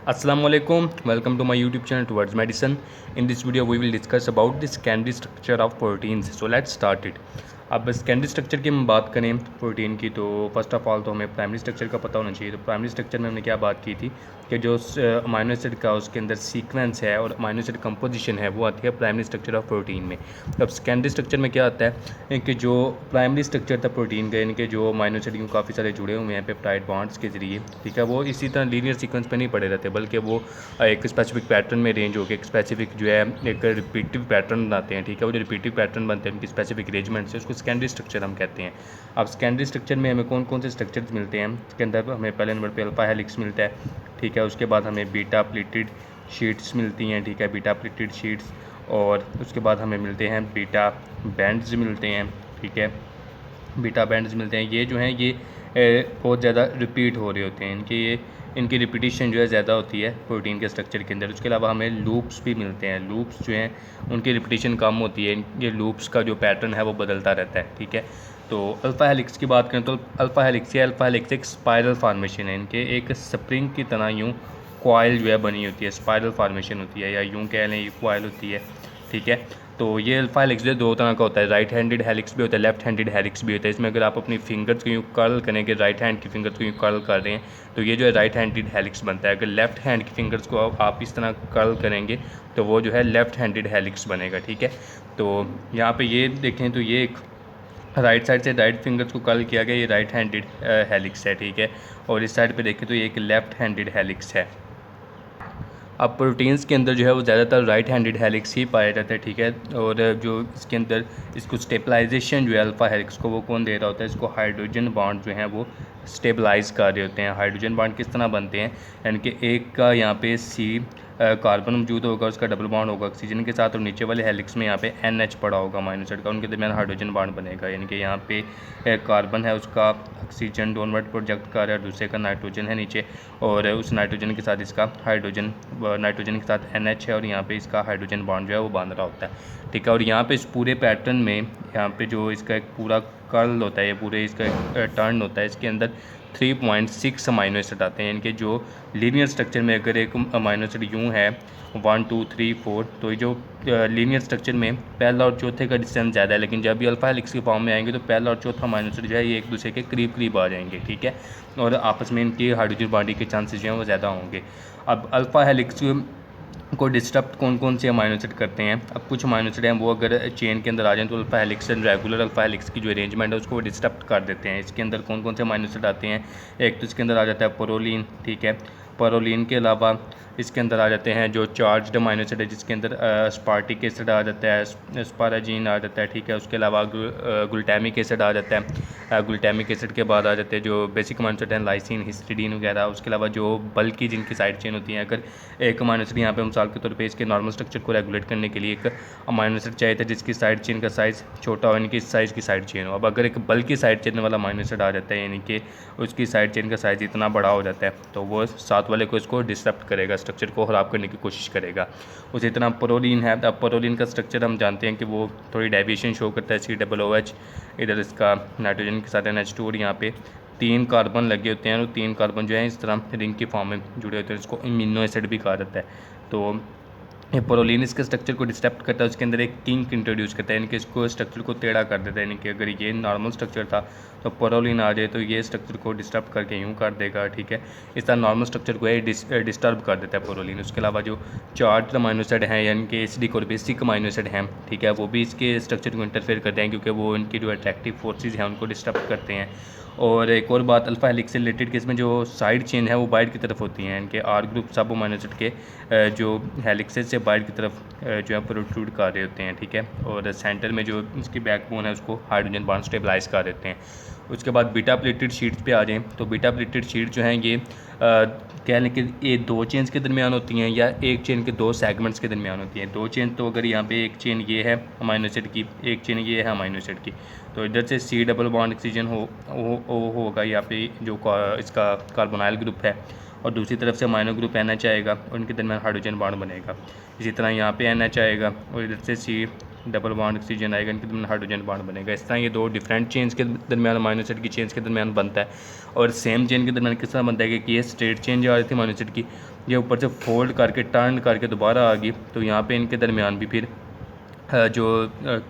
Assalamualaikum, welcome to my YouTube channel Towards Medicine. In this video we will discuss about the secondary structure of proteins. So let's start it. अब secondary structure की हम बात करें protein की, तो first of all तो हमें primary structure का पता होना चाहिए। तो प्राइमरी स्ट्रक्चर में हमने क्या बात की थी कि जो अमाइनो एसिड का उसके अंदर सीक्वेंस है और अमाइनो एसिड कंपोजिशन है वो आती है प्राइमरी स्ट्रक्चर ऑफ प्रोटीन में। अब सेकेंडरी स्ट्रक्चर में क्या आता है कि जो प्राइमरी स्ट्रक्चर था प्रोटीन का, इनके जो अमाइनो एसिड यूँ काफ़ी सारे जुड़े हुए हैं पेप्टाइड बॉन्ड्स के ज़रिए, ठीक है, वो इसी तरह लीनियर सीक्वेंस पे नहीं पड़े रहते, बल्कि वो एक स्पेसिफिक पैटर्न में रेंज होकर एक स्पेसिफिक जो है एक रिपीटिव पैटर्न बनाते हैं। ठीक है, वो जो रिपीटिव पैटर्न बनते हैं उनकी स्पेसिफिक अरेंजमेंट से उसको सेकेंडरी स्ट्रक्चर हम कहते हैं। अब सेकेंडरी स्ट्रक्चर में हमें कौन कौन से स्ट्रक्चर्स मिलते हैं, इसके अंदर हमें पहले नंबर पे अल्फा हेलिक्स मिलता है। ठीक है, उसके बाद हमें बीटा प्लेटेड शीट्स मिलती हैं। ठीक है, बीटा प्लेटेड शीट्स, और उसके बाद हमें मिलते हैं बीटा बैंड्स मिलते हैं। ठीक है, बीटा बैंड्स मिलते हैं। ये जो हैं ये बहुत ज़्यादा रिपीट हो रहे होते हैं, इनकी रिपीटिशन जो है ज़्यादा होती है प्रोटीन के स्ट्रक्चर के अंदर। उसके अलावा हमें लूप्स भी मिलते हैं। लूप्स जो हैं उनकी रिपीटिशन कम होती है, ये लूप्स का जो पैटर्न है वो बदलता रहता है। ठीक है, तो अल्फ़ा हेलिक्स की बात करें तो अल्फ़ा हेलिक्स एक स्पाइरल फार्मेशन है। इनके एक स्प्रिंग की तरह यूँ कॉइल जो है बनी होती है, स्पाइरल फार्मेशन होती है, या यूँ कह लें कॉइल होती है। ठीक है, तो ये अल्फा हेलिक्स जो दो तरह का होता है, राइट हैंडेड हेलिक्स भी होता है, लेफ्ट हैंडेड हेलिक्स भी होता है। इसमें अगर आप अपनी फिंगर्स को यूँ कर्ल करें कि राइट हैंड की फिंगर्स को यूँ कर्ल कर रहे हैं तो ये जो है राइट हैंडेड हेलिक्स बनता है। अगर लेफ्ट हैंड की फिंगर्स को आप इस तरह कर्ल करेंगे तो वो जो है लेफ्ट हैंडेड हेलिक्स बनेगा। ठीक है, तो यहाँ पर ये देखें तो ये एक राइट साइड से राइट फिंगर्स को कर्ल किया गया, ये राइट हैंडेड हेलिक्स है। ठीक है, और इस साइड पे देखें तो ये एक लेफ्ट हैंडेड हेलिक्स है। अब प्रोटीन्स के अंदर जो है वो ज़्यादातर राइट हैंडेड हेलिक्स ही पाया जाता है। ठीक है, और जो इसके अंदर इसको स्टेबलाइजेशन जो है अल्फ़ा हेलिक्स को वो कौन दे रहा होता है, इसको हाइड्रोजन बॉन्ड जो हैं वो स्टेबलाइज कर रहे होते हैं। हाइड्रोजन बॉन्ड किस तरह बनते हैं, यानी कि एक का यहाँ पे सी कार्बन मौजूद होगा, उसका डबल बॉन्ड होगा ऑक्सीजन के साथ, और नीचे वाले हेलिक्स में यहाँ पे NH पड़ा होगा अमाइनो एसिड का, उनके दरमियान हाइड्रोजन बॉन्ड बनेगा। यानी कि यहाँ पे कार्बन है उसका ऑक्सीजन डाउनवर्ड प्रोजेक्ट कर रहा है, दूसरे का नाइट्रोजन है नीचे, और उस नाइट्रोजन के साथ इसका नाइट्रोजन के साथ NH है, और यहाँ पे इसका हाइड्रोजन बॉन्ड जो है वो बांध रहा होता है। ठीक है, और यहाँ पे इस पूरे पैटर्न में यहाँ पे जो इसका एक पूरा कर्ल होता है, ये पूरे इसका एक टर्न होता है, इसके अंदर 3.6 अमाइनो एसिड आते हैं। इनके जो लीनियर स्ट्रक्चर में अगर एक अमाइनो एसिड यूँ है 1 2 3 4, तो ये जो लीनियर स्ट्रक्चर में पहला और चौथे का डिस्टेंस ज़्यादा है, लेकिन जब भी अल्फा हेलिक्स के फॉर्म में आएंगे तो पहला और चौथा अमाइनो एसिड जो है ये एक दूसरे के करीब करीब आ जाएंगे। ठीक है, और आपस में इनकी हाइड्रोजन बॉन्डिंग के चांसेस जो हैं वो ज़्यादा होंगे। अब अल्फ़ा हेलिक्स को डिस्टर्ब कौन कौन से अमाइनो एसिड करते हैं, अब कुछ अमाइनो एसिड हैं वो अगर चेन के अंदर आ जाएं तो alpha helix regular alpha helix की जो अरेंजमेंट है उसको डिस्टर्ब कर देते हैं। इसके अंदर कौन कौन से अमाइनो एसिड आते हैं, एक तो इसके अंदर आ जाता है प्रोलीन। ठीक है, प्रोलीन के अलावा इसके अंदर आ जाते हैं जो चार्ज्ड अमाइनो एसिड है, जिसके अंदर स्पार्टिक एसिड आ जाता है, एस्पाराजीन आ जाता है। ठीक है, उसके अलावा ग्लूटामिक एसिड आ जाता है। ग्लूटामिक एसिड के बाद आ जाते हैं जो बेसिक अमाइनो एसिड हैं, लाइसिन, हिस्टिडीन वगैरह। उसके अलावा जो बल्कि जिनकी साइड चेन होती हैं, अगर एक अमाइनो एसिड यहाँ पे मिसाल के तौर पे इसके नॉर्मल स्ट्रक्चर को रेगुलेट करने के लिए एक अमाइनो एसिड चाहिए था जिसकी साइड चेन का साइज़ छोटा हो, यानी कि इस साइज़ की साइड चेन हो। अब अगर एक बल्कि साइड चेन वाला अमाइनो एसिड आ जाता है, यानी कि उसकी साइड चेन का साइज़ इतना बड़ा हो जाता है, तो वो साथ वाले को इसको डिस्टर्ब करेगा, स्ट्रक्चर को ख़राब करने की कोशिश करेगा। उसी तरह प्रोलीन है। अब प्रोलीन का स्ट्रक्चर हम जानते हैं कि वो थोड़ी डेविएशन शो करता है, COOH, इधर इसका नाइट्रोजन के साथ NH2, और यहाँ पे 3 कार्बन लगे होते हैं, और 3 कार्बन जो है इस तरह रिंग की फॉर्म में जुड़े होते हैं, इसको इम्यूनो एसिड भी कहा जाता है। तो ये प्रोलीन इसके स्ट्रक्चर को डिस्टर्ब करता है, उसके अंदर एक किंक इंट्रोड्यूस करता है, यानी कि इसको स्ट्रक्चर को टेढ़ा कर देता है। यानी कि अगर ये नॉर्मल स्ट्रक्चर था तो प्रोलीन आ जाए तो ये स्ट्रक्चर को डिस्टर्ब करके यूँ कर देगा। ठीक है, इस तरह नॉर्मल स्ट्रक्चर को डिस्टर्ब कर देता है प्रोलीन। उसके अलावा जो चार्ज अमाइनो एसिड हैं, यानी कि एसिडिक और बेसिक अमाइनो एसिड हैं, ठीक है, वो भी इसके स्ट्रक्चर को इंटरफेयर करते हैं, क्योंकि वो इनकी जो अट्रैक्टिव फोर्सेज हैं उनको डिस्टर्ब करते हैं। और एक और बात अल्फा हेलिक्स से रिलेटेड कि इसमें जो साइड चेन है वो बाइड की तरफ होती हैं। इनके R ग्रुप सब अमाइनो एसिड के जो हेलिक्सेस से बाइड की तरफ जो है प्रोट्रूड कर रहे होते हैं। ठीक है, और सेंटर में जो इसकी बैकबोन है उसको हाइड्रोजन बॉन्ड स्टेबलाइज कर देते हैं। उसके बाद बीटा प्लेटेड शीट्स पे आ जाएं तो बीटा प्लेटेड शीट जो हैं ये कह लें कि ये 2 चेन्स के दरमियान होती हैं या एक चेन के 2 सेगमेंट्स के दरमियान होती हैं। 2 चेन तो अगर यहाँ पे एक चेन ये है अमाइनो एसिड की, एक चेन ये है अमाइनो एसिड की, तो इधर से C डबल बॉन्ड ऑक्सीजन होगा यहाँ पे जो इसका कार्बोनाइल ग्रुप है, और दूसरी तरफ से अमाइनो ग्रुप NH आएगा और इनके दरमियान हाइड्रोजन बॉन्ड बनेगा। इसी तरह यहाँ पे NH आएगा और इधर से C डबल बॉन्ड ऑक्सीजन आएगा, इनके दरमियान हाइड्रोजन बॉन्ड बनेगा। इस तरह ये दो डिफरेंट चेंज के दरमियान अमीनो एसिड की चेंज के दरमियान बनता है। और सेम चेन के दरमियान किस तरह बनता है कि ये स्ट्रेट चेंज आ रही थी अमीनो एसिड की, ये ऊपर से फोल्ड करके टर्न करके दोबारा आ गई, तो यहाँ पे इनके दरमियान भी फिर जो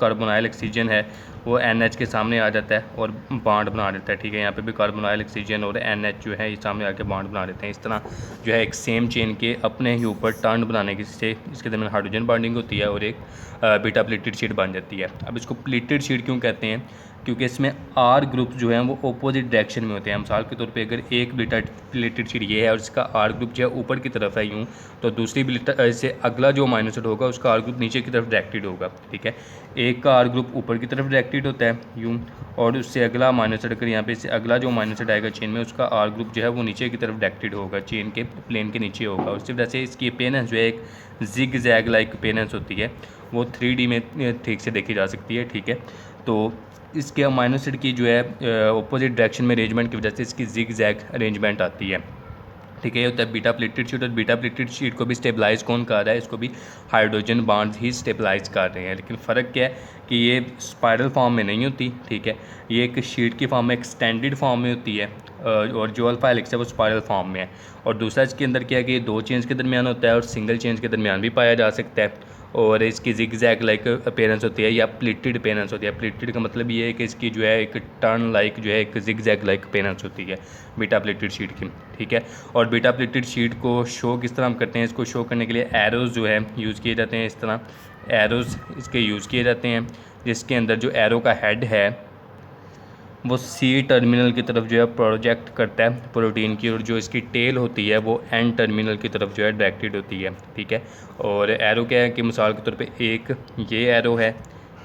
कार्बोनाइल ऑक्सीजन है वो NH के सामने आ जाता है और बॉन्ड बना देता है। ठीक है, यहाँ पे भी कार्बोनाइल ऑक्सीजन और NH जो है ये सामने आके बॉन्ड बना देते हैं। इस तरह जो है एक सेम चेन के अपने ही ऊपर टर्न बनाने की से इसके दरमियान हाइड्रोजन बॉन्डिंग होती है और एक बीटा प्लेटेड शीट बन जाती है। अब इसको प्लेटेड शीट क्यों कहते हैं? क्योंकि इसमें R ग्रुप जो है वो अपोजिट डायरेक्शन में होते हैं। मिसाल के तौर पे अगर एक बीटा प्लेटेड शीट ये है और इसका R ग्रुप जो है ऊपर की तरफ है यूँ, तो दूसरी से अगला जो अमीनो एसिड होगा उसका R ग्रुप नीचे की तरफ डायरेक्टेड होगा। ठीक है, एक का R ग्रुप ऊपर की तरफ डायरेक्टेड होता है यूँ, और उससे अगला अमीनो एसिड अगर यहाँ पे से अगला जो अमीनो एसिड आएगा चेन में उसका R ग्रुप जो है वो नीचे की तरफ डायरेक्टेड होगा, चेन के प्लेन के नीचे होगा। उसी वजह से इसकी अपेयरेंस जो है एक जिग जैग लाइक अपेयरेंस होती है, वो 3D में ठीक से देखी जा सकती है। ठीक है, तो इसके अमीनो एसिड की जो है अपोजिट डायरेक्शन में अरेंजमेंट की वजह से इसकी जिग जैग अरेंजमेंट आती है। ठीक है, ये होता है बीटा प्लेटेड शीट। और बीटा प्लेटेड शीट को भी स्टेबलाइज कौन कर रहा है? इसको भी हाइड्रोजन बॉन्ड्स ही स्टेबलाइज कर रहे हैं। लेकिन फ़र्क क्या है कि ये स्पाइरल फॉर्म में नहीं होती। ठीक है, ये एक शीट की फॉर्म में एक्सटेंडेड फॉर्म में होती है, और जो अल्फा हेलिक्स है वो स्पाइरल फॉर्म में है। और दूसरा इसके अंदर क्या है कि ये दो चेंज के दरमियान होता है और सिंगल चेंज के दरमियान भी पाया जा सकता है। और इसकी जिग जैग लाइक अपेयरेंस होती है या प्लिटेड अपेयरेंस होती है। प्लिटेड का मतलब ये है कि इसकी जो है एक टर्न लाइक जो है एक जिग जैग लाइक अपेयरेंस होती है बीटा प्लेटेड शीट की। ठीक है, और बीटा प्लेटेड शीट को शो किस तरह हम करते हैं? इसको शो करने के लिए एरोज़ जो है यूज़ किए जाते हैं। इस तरह एरोज़ इसके यूज़ किए जाते हैं, जिसके अंदर जो एरो का हेड है वो C टर्मिनल की तरफ जो है प्रोजेक्ट करता है प्रोटीन की, और जो इसकी टेल होती है वो N टर्मिनल की तरफ जो है डायरेक्टेड होती है। ठीक है, और एरो क्या है कि मिसाल के तौर पे एक ये एरो है,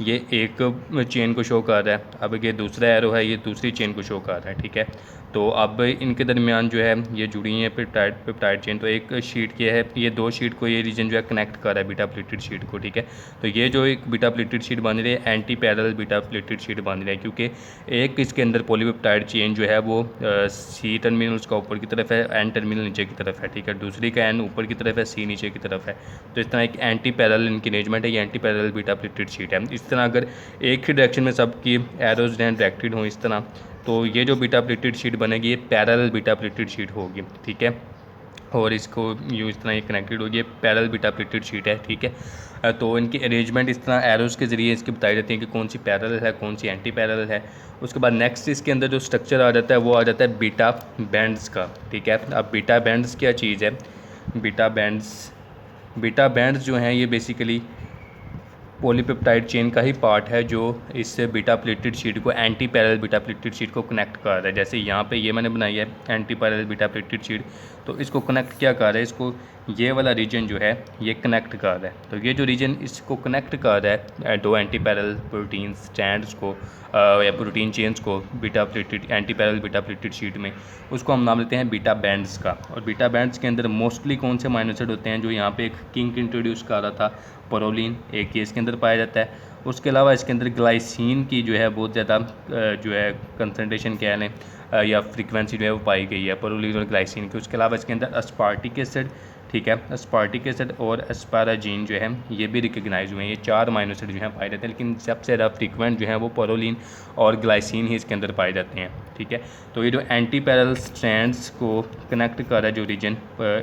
ये एक चेन को शो कर रहा है, अब ये दूसरा एरो है, ये दूसरी चेन को शो कर रहा है। ठीक है, तो अब इनके दरमियान जो है ये जुड़ी हैं पेप्टाइड चेन। तो एक शीट क्या है, ये दो शीट को ये रीजन जो है कनेक्ट कर रहा है बीटा प्लेटेड शीट को। ठीक है, तो ये जो एक बीटा प्लेटेड शीट बन रही है anti parallel beta pleated sheet बन रही है, क्योंकि एक इसके अंदर पॉलीपेप्टाइड चेन जो है वो C टर्मिनल उसका ऊपर की तरफ है, N टर्मिनल नीचे की तरफ है। ठीक है, दूसरी का N ऊपर की तरफ है, C नीचे की तरफ है। तो इस तरह एक एंटी पैरेलल इनकी अरेंजमेंट है, ये anti parallel beta pleated sheet है। इस तरह अगर एक ही डायरेक्शन में सबकी एरोज डायरेक्टेड हों इस तरह, तो ये जो बीटा प्लेटेड शीट बनेगी ये पैरेलल बीटा प्लेटेड शीट होगी। ठीक है, और इसको यूँ इस तरह ये कनेक्टेड होगी, ये पैरेलल बीटा प्लेटेड शीट है। ठीक है, तो इनकी अरेंजमेंट इस तरह एरोज़ के ज़रिए इसकी बताई जाती है कि कौन सी पैरेलल है, कौन सी एंटी पैरेलल है। उसके बाद नेक्स्ट इसके अंदर जो स्ट्रक्चर आ जाता है वो आ जाता है बीटा बैंड्स का। ठीक है, अब बीटा बैंड्स क्या चीज़ है? बीटा बैंड्स जो हैं ये बेसिकली पॉलीपेप्टाइड चेन का ही पार्ट है जो इस बीटा प्लेटेड शीट को anti parallel beta pleated sheet को कनेक्ट कर रहा है। जैसे यहाँ पे ये मैंने बनाई है anti parallel beta pleated sheet, तो इसको कनेक्ट क्या कर रहा है? इसको ये वाला रीजन जो है ये कनेक्ट कर रहा है। तो ये जो रीजन इसको कनेक्ट कर रहा है दो एंटी पैरेलल प्रोटीन स्ट्रैंड्स को या प्रोटीन चेन्स को anti parallel beta pleated sheet में, उसको हम नाम लेते हैं बीटा बैंड्स का। और बीटा बैंड्स के अंदर मोस्टली कौन से अमीनो एसिड होते हैं? जो यहाँ पे एक किंग इंट्रोड्यूस कर रहा था प्रोलिन, एक ये इसके अंदर पाया जाता है। उसके अलावा इसके अंदर ग्लाइसिन की जो है बहुत ज़्यादा जो है कंसनट्रेशन कह लें या फ्रीक्वेंसी जो है वो पाई गई है प्रोलिन और ग्लाइसिन की। उसके अलावा इसके अंदर अस्पार्टिक एसिड, ठीक है, अस्पार्टिक एसिड और एस्पाराजीन जो है ये भी रिकग्नाइज हुए हैं। ये चार अमीनो एसिड जो हैं पाए जाते हैं, लेकिन सबसे ज़्यादा फ्रीक्वेंट जो है वो प्रोलिन और ग्लाइसिन ही इसके अंदर पाए जाते हैं। ठीक है, तो ये जो एंटी पैरेलल स्ट्रैंड्स को कनेक्ट कर रहा है जो रीजन,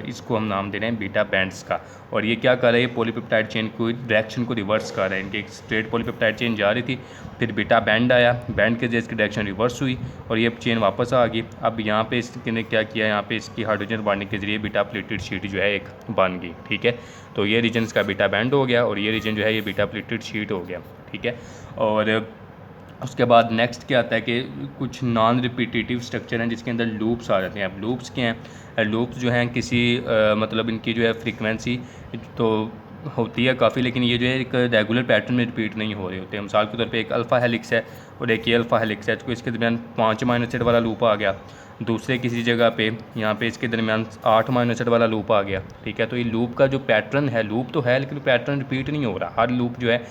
इसको हम नाम दे रहे हैं बीटा बैंड्स का। और ये क्या कर रहा है? ये पॉलीपेप्टाइड चेन को डायरेक्शन को रिवर्स कर रहा है। इनकी एक स्ट्रेट पॉलीपेप्टाइड चेन जा रही थी, फिर बीटा बैंड आया, बैंड के जरिए इसकी डायरेक्शन रिवर्स हुई और ये चेन वापस आ गई। अब यहाँ पे इसने क्या किया? यहाँ पे इसकी हाइड्रोजन बॉन्डिंग के जरिए बीटा प्लेटेड शीट जो है एक बन गई। ठीक है, तो ये रीजन इसका बीटा बैंड हो गया और ये रीजन जो है ये बीटा प्लेटेड शीट हो गया। ठीक है, और उसके बाद नेक्स्ट क्या आता है कि कुछ नॉन रिपीटेटिव स्ट्रक्चर हैं जिसके अंदर लूप्स आ जाते हैं। अब लूप्स क्या हैं? लूप्स जो हैं किसी मतलब इनकी जो है फ्रीक्वेंसी तो होती है काफ़ी, लेकिन ये जो है एक रेगुलर पैटर्न में रिपीट नहीं हो रहे होते हैं। मिसाल के तौर पे एक अल्फ़ा हेलिक्स है और एक ये अल्फ़ा हेलिक्स है, तो इसके दरमियान 5 अमीनो एसिड वाला लूप आ गया। दूसरे किसी जगह पे यहाँ पे इसके दरमियान 8 अमीनो एसिड वाला लूप आ गया। ठीक है, तो ये लूप का जो पैटर्न है, लूप तो है लेकिन पैटर्न रिपीट नहीं हो रहा। हर लूप जो है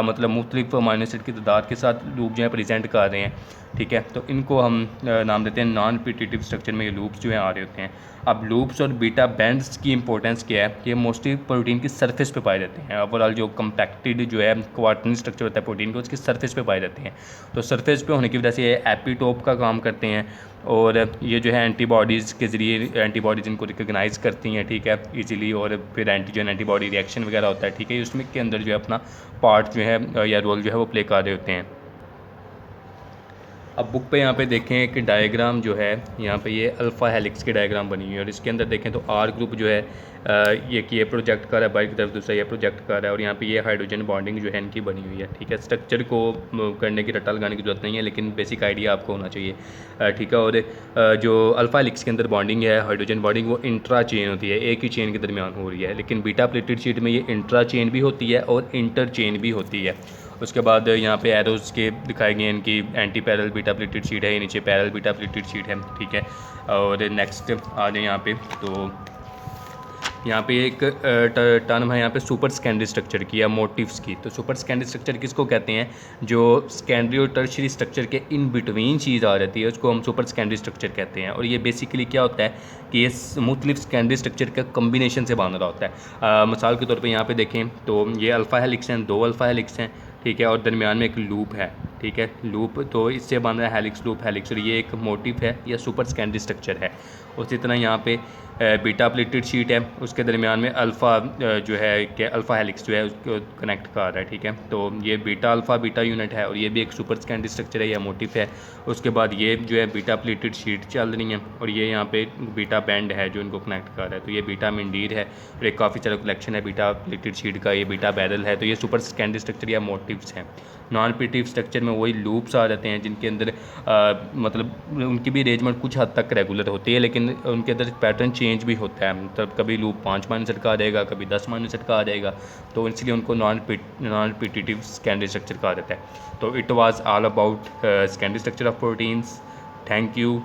मतलब मुख्तलिफ अमीनो एसिड की तादाद के साथ लूप जो है प्रेजेंट कर रहे हैं। ठीक है। तो इनको हम नाम देते हैं नॉन रिपीटेटिव स्ट्रक्चर में ये लूप्स जो है आ रहे होते हैं। अब लूप्स और बीटा बैंड्स की इंपॉर्टेंस क्या है कि मोस्टली प्रोटीन की सरफेस पे पाए जाते हैं। ओवरऑल जो कंपैक्टेड जो है क्वार्टरनी स्ट्रक्चर होता है प्रोटीन का, उसकी सरफेस पे पाए जाते हैं। तो सरफेस पे होने की वजह से ये एपिटोप का काम करते हैं और ये जो है एंटीबॉडीज़ के ज़रिए एंटीबॉडीज़ इनको रिकग्नाइज़ करती हैं, ठीक है, इजीली। और फिर एंटीजन एंटीबॉडी रिएक्शन वगैरह होता है, ठीक है, उसमें के अंदर जो है अपना पार्ट जो है या रोल जो है वो प्ले कर रहे होते हैं। अब बुक पे यहाँ पे देखें कि डायग्राम जो है यहाँ पे ये अल्फ़ा हेलिक्स की डायग्राम बनी हुई है और इसके अंदर देखें तो आर ग्रुप जो है ये कि ये प्रोजेक्ट कर रहा है बाइक की तरफ, दूसरा ये प्रोजेक्ट कर रहा है और यहाँ पे ये हाइड्रोजन बॉन्डिंग जो है इनकी बनी हुई है, ठीक है। स्ट्रक्चर को करने की रट्टा लगाने की जरूरत नहीं है, लेकिन बेसिक आइडिया आपको होना चाहिए, ठीक है। और जो अल्फ़ा हेलिक्स के अंदर बॉन्डिंग है हाइड्रोजन बॉन्डिंग, वो इंट्रा चेन होती है, एक ही चेन के दरमियान हो रही है। लेकिन बीटा प्लेटेड शीट में ये इंट्रा चेन भी होती है और इंटर चेन भी होती है। उसके बाद यहाँ पे एरोज़ के दिखाए गए इनकी anti parallel beta pleated sheet है, नीचे पैरल बीटा प्लेटेड शीट है, ठीक है। और नेक्स्ट आ जाए यहाँ पे, तो यहाँ पे एक टर्म है यहाँ पे सुपर सेकेंडरी स्ट्रक्चर की या मोटिव्स की। तो सुपर सेकेंडरी स्ट्रक्चर किसको कहते हैं? जो सेकेंडरी और टर्शियरी स्ट्रक्चर के इन बिटवीन चीज़ आ जाती है उसको हम सुपर सेकेंडरी स्ट्रक्चर कहते हैं। और ये बेसिकली क्या होता है कि ये मुख्तलिफ सेकेंडरी स्ट्रक्चर का कम्बिनेशन से बन रहा होता है। मिसाल के तौर पर यहाँ पर देखें तो ये अल्फ़ा हेलिक्स हैं, 2 अल्फ़ा हेलिक्स हैं, ठीक है, और दरमियान में एक लूप है, ठीक है, लूप, तो इससे बन रहा है हेलिक्स लूप हेलिक्स, और ये एक मोटिव है या सुपर सेकेंडरी स्ट्रक्चर है। उसी तरह यहाँ पे बीटा प्लेटेड शीट है, उसके दरमियान में अल्फ़ा जो है कि अल्फ़ा हेलिक्स जो है उसको कनेक्ट कर रहा है, ठीक है। तो ये बीटा अल्फ़ा बीटा यूनिट है और ये भी एक सुपर सेकेंडरी स्ट्रक्चर है या मोटिव है। उसके बाद ये जो है बीटा प्लेटेड शीट चल रही है और ये यहाँ पे बीटा बैंड है जो इनको कनेक्ट कर रहा है। तो ये बीटा मिंडीर है और एक काफ़ी सारा कलेक्शन है बीटा प्लेटेड शीट का, ये बीटा बैरल है। तो ये सुपर सेकेंडरी स्ट्रक्चर या मोटिव्स हैं। नॉन रिपीटेटिव स्ट्रक्चर में वही लूप्स आ जाते हैं जिनके अंदर मतलब उनकी भी अरेंजमेंट कुछ हद तक रेगुलर होती है, लेकिन उनके अंदर पैटर्न चेंज भी होता है। मतलब कभी लूप 5 माइनस का आ जाएगा, कभी 10 माइनस का आ जाएगा, तो इसलिए उनको नॉन रिपीटेटिव सेकेंडरी स्ट्रक्चर कहा जाता है। तो it was all about secondary structure of proteins. Thank you.